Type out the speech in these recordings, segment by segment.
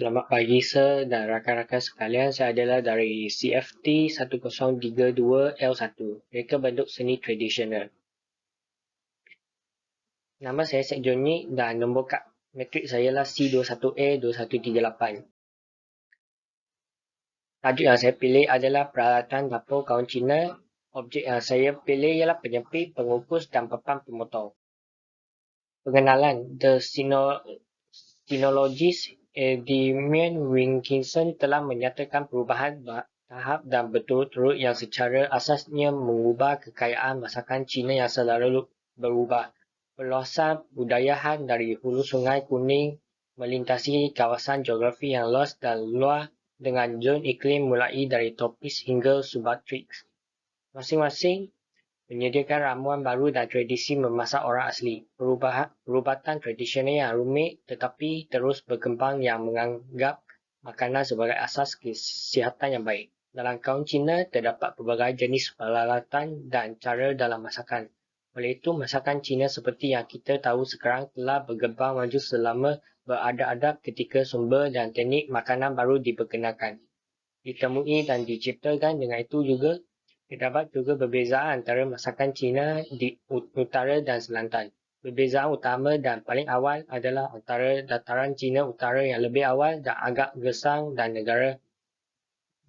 Selamat pagi Sir dan rakan-rakan sekalian, saya adalah dari CFT 1032L1, Reka Bentuk Seni Tradisional. Nama saya Syed Joni dan nombor kad matrik saya lah C21A2138. Tajuk yang saya pilih adalah peralatan dapur kaum Cina. Objek yang saya pilih ialah penyepit, pengukus dan papan pemotong. Pengenalan, The Sinologist Edmund Wilkinson telah menyatakan perubahan tahap dan berturut-turut yang secara asasnya mengubah kekayaan masakan Cina yang selalu berubah. Perluasan budayahan dari hulu Sungai Kuning melintasi kawasan geografi yang luas dan luar dengan zon iklim mulai dari tropis hingga subtropik. Masing-masing menyediakan ramuan baru dan tradisi memasak orang asli. Perubatan tradisional yang rumit tetapi terus berkembang yang menganggap makanan sebagai asas kesihatan yang baik. Dalam kaum Cina, terdapat pelbagai jenis peralatan dan cara dalam masakan. Oleh itu, masakan Cina seperti yang kita tahu sekarang telah berkembang maju selama beradab-adab ketika sumber dan teknik makanan baru diperkenalkan, ditemui dan diciptakan. Dengan itu juga terdapat juga perbezaan antara masakan Cina di utara dan selatan. Perbezaan utama dan paling awal adalah antara dataran Cina utara yang lebih awal dan agak gersang dan negara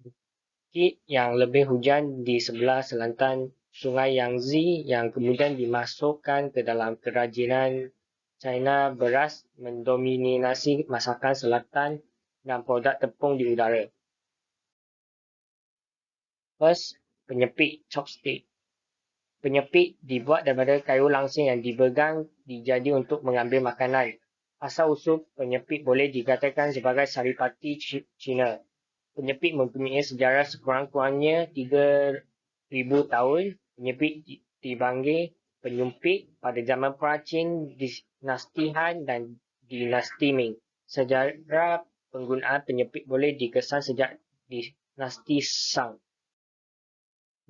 bukit yang lebih hujan di sebelah selatan Sungai Yangtze yang kemudian dimasukkan ke dalam kerajinan China. Beras mendominasi masakan selatan dan produk tepung di udara. First, penyepit chopstick. Penyepit dibuat daripada kayu langsing yang dipegang dijadi untuk mengambil makanan. Asal-usul penyepit boleh dikatakan sebagai saripati Cina. Penyepit mempunyai sejarah sekurang-kurangnya 3,000 tahun. Penyepit dipanggil penyumpit pada zaman Prachin, dinasti Han dan dinasti Ming. Sejarah penggunaan penyepit boleh dikesan sejak dinasti Shang.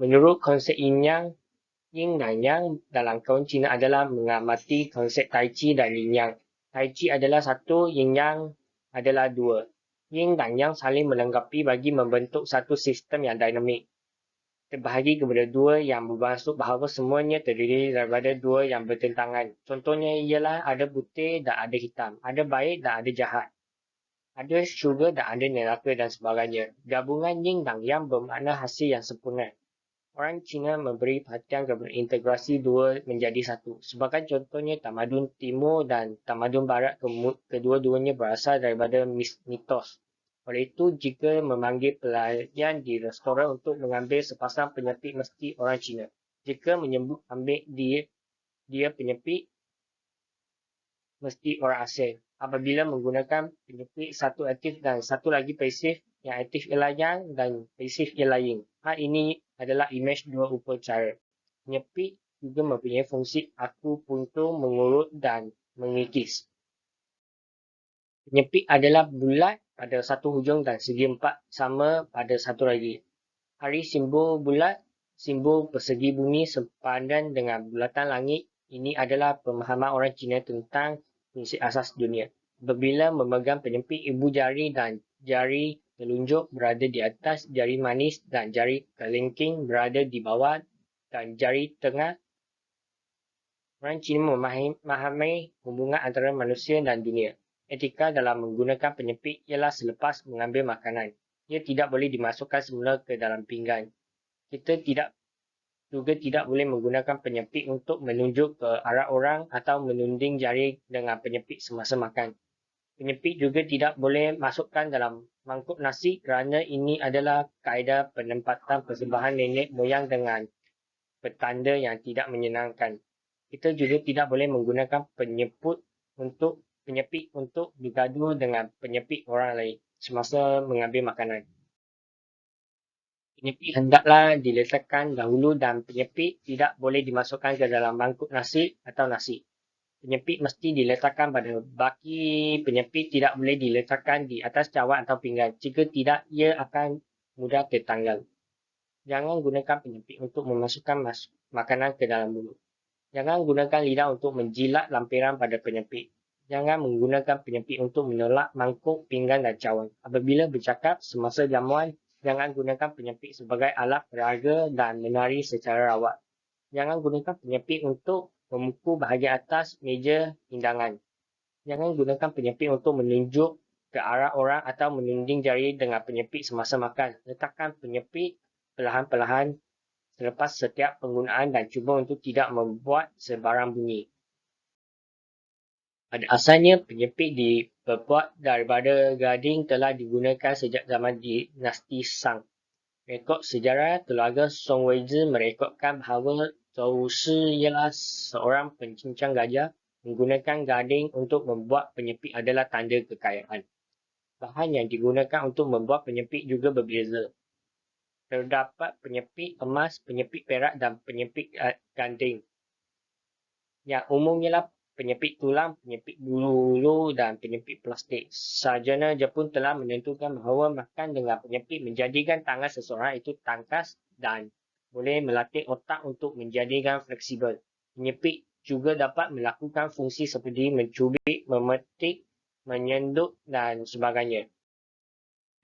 Menurut konsep yin dan yang dalam kaum Cina adalah mengamati konsep Tai Chi dan Yin Yang. Tai Chi adalah satu, Yin Yang adalah dua. Yin dan Yang saling melengkapi bagi membentuk satu sistem yang dinamik. Terbahagi kepada dua yang bermaksud bahawa semuanya terdiri daripada dua yang bertentangan. Contohnya ialah ada putih dan ada hitam, ada baik dan ada jahat, ada syurga dan ada neraka dan sebagainya. Gabungan Yin dan Yang bermakna hasil yang sempurna. Orang Cina memberi perhatian kepada integrasi dua menjadi satu. Sebagai contohnya, tamadun timur dan tamadun barat kedua-duanya berasal daripada mitos. Oleh itu, jika memanggil pelayan di restoran untuk mengambil sepasang penyepit mesti orang Cina. Jika menyebut ambil dia penyepit, mesti orang asing. Apabila menggunakan penyepit satu aktif dan satu lagi pasif, yang aktif ialah yang dan pasif ialah yin. Hal ini adalah imej dua upacara. Penyepit juga mempunyai fungsi akupunktur, mengurut dan mengikis. Penyepit adalah bulat pada satu hujung dan segi empat sama pada satu lagi. Hari simbol bulat, simbol persegi bumi sepadan dengan bulatan langit. Ini adalah pemahaman orang Cina tentang prinsip asas dunia. Apabila memegang penyepit, ibu jari dan jari telunjuk berada di atas, jari manis dan jari kelingking berada di bawah dan jari tengah. Orang Cina memahami hubungan antara manusia dan dunia. Etika dalam menggunakan penyepit ialah selepas mengambil makanan. Ia tidak boleh dimasukkan semula ke dalam pinggan. Kita juga tidak boleh menggunakan penyepit untuk menunjuk ke arah orang atau menunding jari dengan penyepit semasa makan. Penyepit juga tidak boleh masukkan dalam mangkuk nasi kerana ini adalah kaedah penempatan persembahan nenek moyang dengan petanda yang tidak menyenangkan. Kita juga tidak boleh menggunakan penyepit untuk bergaduh dengan penyepit orang lain semasa mengambil makanan. Penyepit hendaklah diletakkan dahulu dan penyepit tidak boleh dimasukkan ke dalam mangkuk nasi atau nasi. Penyepit mesti diletakkan pada baki. Penyepit tidak boleh diletakkan di atas cawan atau pinggan. Jika tidak, ia akan mudah tertanggal. Jangan gunakan penyepit untuk memasukkan makanan ke dalam mulut. Jangan gunakan lidah untuk menjilat lampiran pada penyepit. Jangan menggunakan penyepit untuk menolak mangkuk, pinggan dan cawan. Apabila bercakap semasa jamuan, jangan gunakan penyepit sebagai alat peraga dan menari secara rawat. Jangan gunakan penyepit untuk memukul bahagian atas meja hidangan. Jangan gunakan penyepit untuk menunjuk ke arah orang atau menunding jari dengan penyepit semasa makan. Letakkan penyepit perlahan-perlahan selepas setiap penggunaan dan cuba untuk tidak membuat sebarang bunyi. Pada asalnya, penyepit diperbuat daripada gading telah digunakan sejak zaman dinasti Shang. Rekod sejarah keluarga Song Weizhi merekodkan bahawa Zhou Shi ialah seorang pencincang gajah. Menggunakan gading untuk membuat penyepit adalah tanda kekayaan. Bahan yang digunakan untuk membuat penyepit juga berbeza. Terdapat penyepit emas, penyepit perak dan penyepit ganding. Yang umum ialah penyepit tulang, penyepit bulu dan penyepit plastik. Sarjana Jepun telah menentukan bahawa makan dengan penyepit menjadikan tangan seseorang itu tangkas dan boleh melatih otak untuk menjadikan fleksibel. Penyepit juga dapat melakukan fungsi seperti mencubit, memetik, menyenduk dan sebagainya.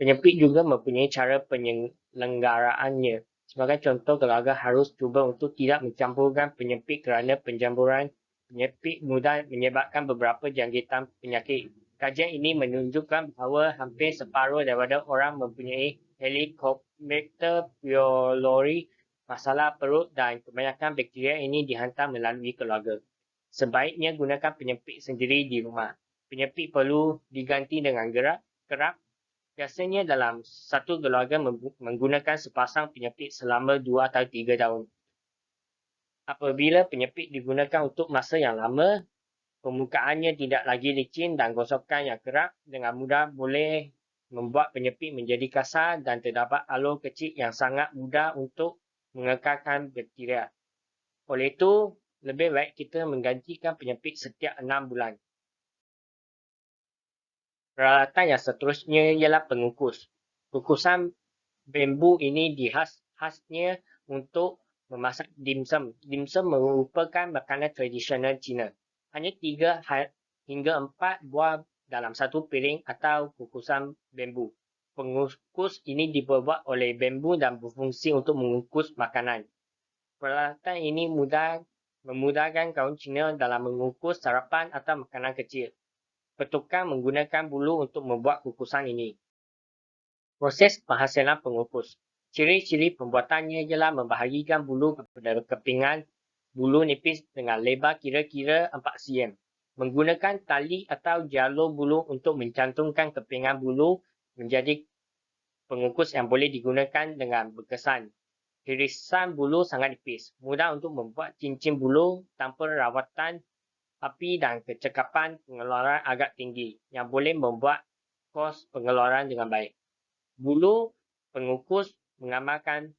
Penyepit juga mempunyai cara penyelenggaraannya. Sebagai contoh, keluarga harus cuba untuk tidak mencampurkan penyepit kerana pencampuran penyepit mudah menyebabkan beberapa jangkitan penyakit. Kajian ini menunjukkan bahawa hampir separuh daripada orang mempunyai Helicobacter pylori, masalah perut dan kebanyakan bakteria ini dihantar melalui keluarga. Sebaiknya gunakan penyepit sendiri di rumah. Penyepit perlu diganti dengan kerap. Biasanya dalam satu keluarga menggunakan sepasang penyepit selama 2 atau 3 tahun. Apabila penyepit digunakan untuk masa yang lama, permukaannya tidak lagi licin dan gosokan yang kerap dengan mudah boleh membuat penyepit menjadi kasar dan terdapat alur kecil yang sangat mudah untuk mengekalkan bakteria. Oleh itu, lebih baik kita menggantikan penyepit setiap 6 bulan. Peralatan yang seterusnya ialah pengukus. Kukusan bambu ini khasnya untuk memasak dimsum. Dimsum merupakan makanan tradisional Cina. Hanya 3 hingga 4 buah dalam satu piring atau kukusan bambu. Pengukus ini diperbuat oleh bambu dan berfungsi untuk mengukus makanan. Peralatan ini memudahkan kaum Cina dalam mengukus sarapan atau makanan kecil. Petukang menggunakan bulu untuk membuat kukusan ini. Proses penghasilan pengukus. Ciri-ciri pembuatannya ialah membahagikan bulu kepada kepingan bulu nipis dengan lebar kira-kira 4 cm. Menggunakan tali atau jalur bulu untuk mencantumkan kepingan bulu menjadi pengukus yang boleh digunakan dengan berkesan. Irisan bulu sangat nipis, mudah untuk membuat cincin bulu tanpa rawatan api dan kecekapan pengeluaran agak tinggi yang boleh membuat kos pengeluaran dengan baik. Bulu pengukus mengamalkan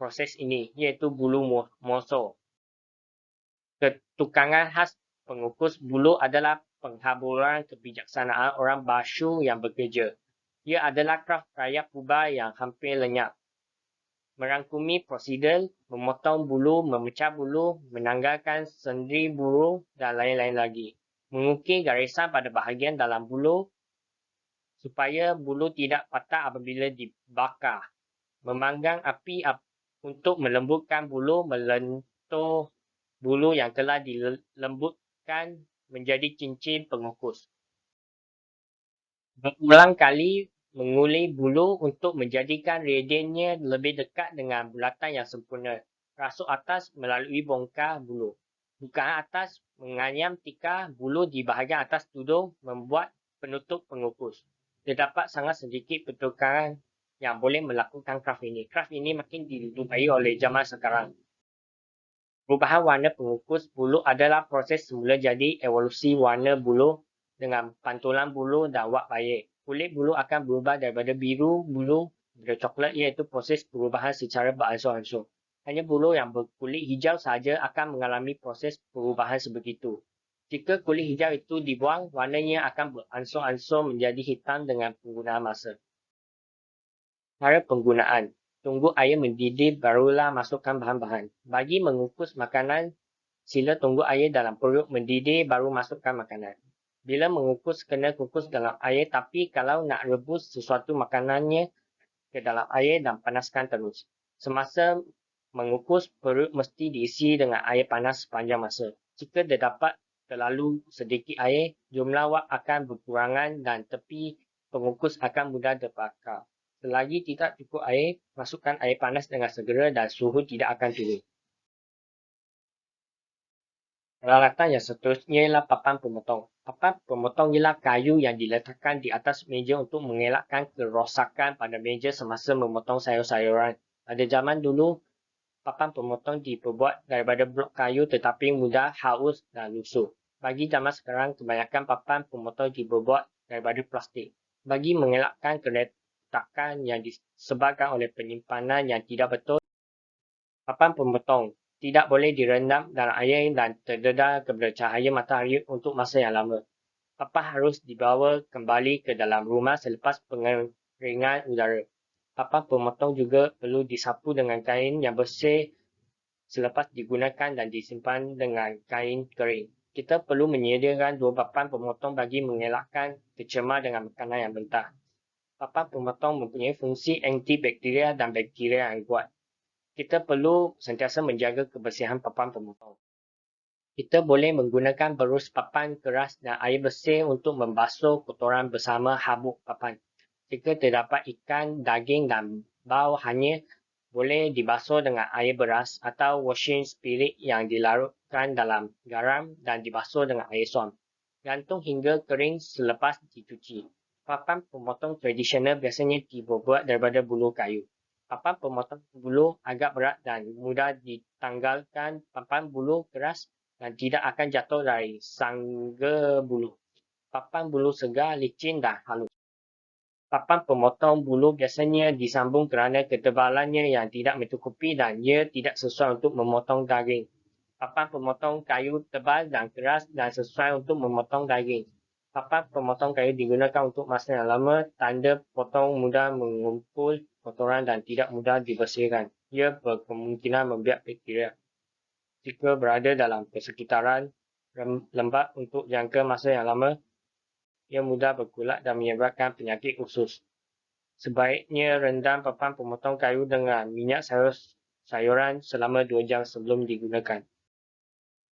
proses ini, iaitu bulu moso. Ketukangan khas pengukus bulu adalah penghaburan kebijaksanaan orang Bashu yang bekerja. Ia adalah kraf rakyat purba yang hampir lenyap. Merangkumi prosedur, memotong bulu, memecah bulu, menanggalkan sendi bulu dan lain-lain lagi. Mengukir garisan pada bahagian dalam bulu supaya bulu tidak patah apabila dibakar. Memanggang api untuk melembutkan bulu, melentur bulu yang telah dilembutkan menjadi cincin pengukus. Berulang kali menguli bulu untuk menjadikan radiannya lebih dekat dengan bulatan yang sempurna. Rasuk atas melalui bongkar bulu. Bukaan atas menganyam tikar bulu di bahagian atas tudung membuat penutup pengukus. Terdapat sangat sedikit pertukaran yang boleh melakukan kraf ini. Kraf ini makin dilupai oleh zaman sekarang. Perubahan warna pengukus bulu adalah proses semula jadi evolusi warna bulu dengan pantulan bulu dan wak baik. Kulit bulu akan berubah daripada biru bulu kepada coklat, iaitu proses perubahan secara beransur-ansur. Hanya bulu yang berkulit hijau sahaja akan mengalami proses perubahan sebegitu. Jika kulit hijau itu dibuang, warnanya akan beransur-ansur menjadi hitam dengan penggunaan masa. Cara penggunaan. Tunggu air mendidih barulah masukkan bahan-bahan. Bagi mengukus makanan, sila tunggu air dalam periuk mendidih baru masukkan makanan. Bila mengukus, kena kukus dalam air, tapi kalau nak rebus sesuatu makanannya ke dalam air dan panaskan terus. Semasa mengukus, perut mesti diisi dengan air panas sepanjang masa. Jika terdapat terlalu sedikit air, jumlah wap akan berkurangan dan tepi pengukus akan mudah terbakar. Selagi tidak cukup air, masukkan air panas dengan segera dan suhu tidak akan turun. Peralatan yang seterusnya ialah papan pemotong. Papan pemotong ialah kayu yang diletakkan di atas meja untuk mengelakkan kerosakan pada meja semasa memotong sayur-sayuran. Pada zaman dulu, papan pemotong diperbuat daripada blok kayu tetapi mudah haus dan lusuh. Bagi zaman sekarang, kebanyakan papan pemotong diperbuat daripada plastik. Bagi mengelakkan keretakan yang disebabkan oleh penyimpanan yang tidak betul, papan pemotong tidak boleh direndam dalam air dan terdedah kepada cahaya matahari untuk masa yang lama. Papan harus dibawa kembali ke dalam rumah selepas pengeringan udara. Papan pemotong juga perlu disapu dengan kain yang bersih selepas digunakan dan disimpan dengan kain kering. Kita perlu menyediakan 2 papan pemotong bagi mengelakkan tercemar dengan makanan yang mentah. Papan pemotong mempunyai fungsi antibakteria dan bakteria yang kuat. Kita perlu sentiasa menjaga kebersihan papan pemotong. Kita boleh menggunakan berus papan keras dan air bersih untuk membasuh kotoran bersama habuk papan. Jika terdapat ikan, daging dan bau hanya boleh dibasuh dengan air beras atau washing spirit yang dilarutkan dalam garam dan dibasuh dengan air suam. Gantung hingga kering selepas dicuci. Papan pemotong tradisional biasanya dibuat daripada bulu kayu. Papan pemotong bulu agak berat dan mudah ditanggalkan. Papan bulu keras dan tidak akan jatuh dari sangga bulu. Papan bulu segar, licin dan halus. Papan pemotong bulu biasanya disambung kerana ketebalannya yang tidak mencukupi dan ia tidak sesuai untuk memotong daging. Papan pemotong kayu tebal dan keras dan sesuai untuk memotong daging. Papan pemotong kayu digunakan untuk masa yang lama, tanda potong mudah mengumpul kotoran dan tidak mudah dibersihkan. Ia berkemungkinan membiak bakteria. Jika berada dalam persekitaran lembab untuk jangka masa yang lama, ia mudah berkulak dan menyebabkan penyakit usus. Sebaiknya rendam papan pemotong kayu dengan minyak sayuran selama 2 jam sebelum digunakan.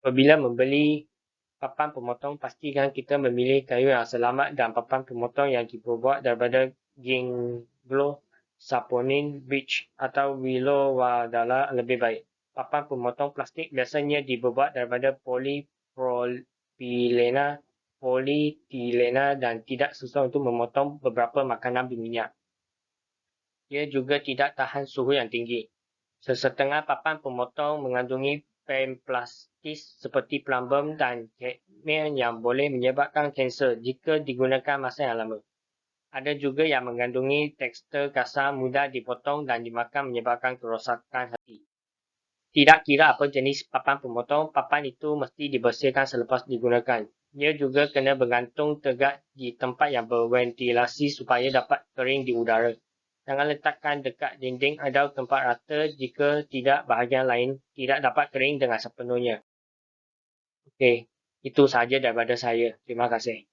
Apabila membeli papan pemotong, pastikan kita memilih kayu yang selamat dan papan pemotong yang diperbuat daripada ginkgo, saponin, beech atau willow wadala lebih baik. Papan pemotong plastik biasanya diperbuat daripada polietilena dan tidak susah untuk memotong beberapa makanan berminyak. Ia juga tidak tahan suhu yang tinggi. Sesetengah papan pemotong mengandungi pemplastis seperti plumbum dan kadmium yang boleh menyebabkan kanser jika digunakan masa yang lama. Ada juga yang mengandungi tekstur kasar, mudah dipotong dan dimakan menyebabkan kerosakan hati. Tidak kira apa jenis papan pemotong, papan itu mesti dibersihkan selepas digunakan. Ia juga kena bergantung tegak di tempat yang berventilasi supaya dapat kering di udara. Jangan letakkan dekat dinding atau tempat rata jika tidak bahagian lain tidak dapat kering dengan sepenuhnya. Okey, itu sahaja daripada saya. Terima kasih.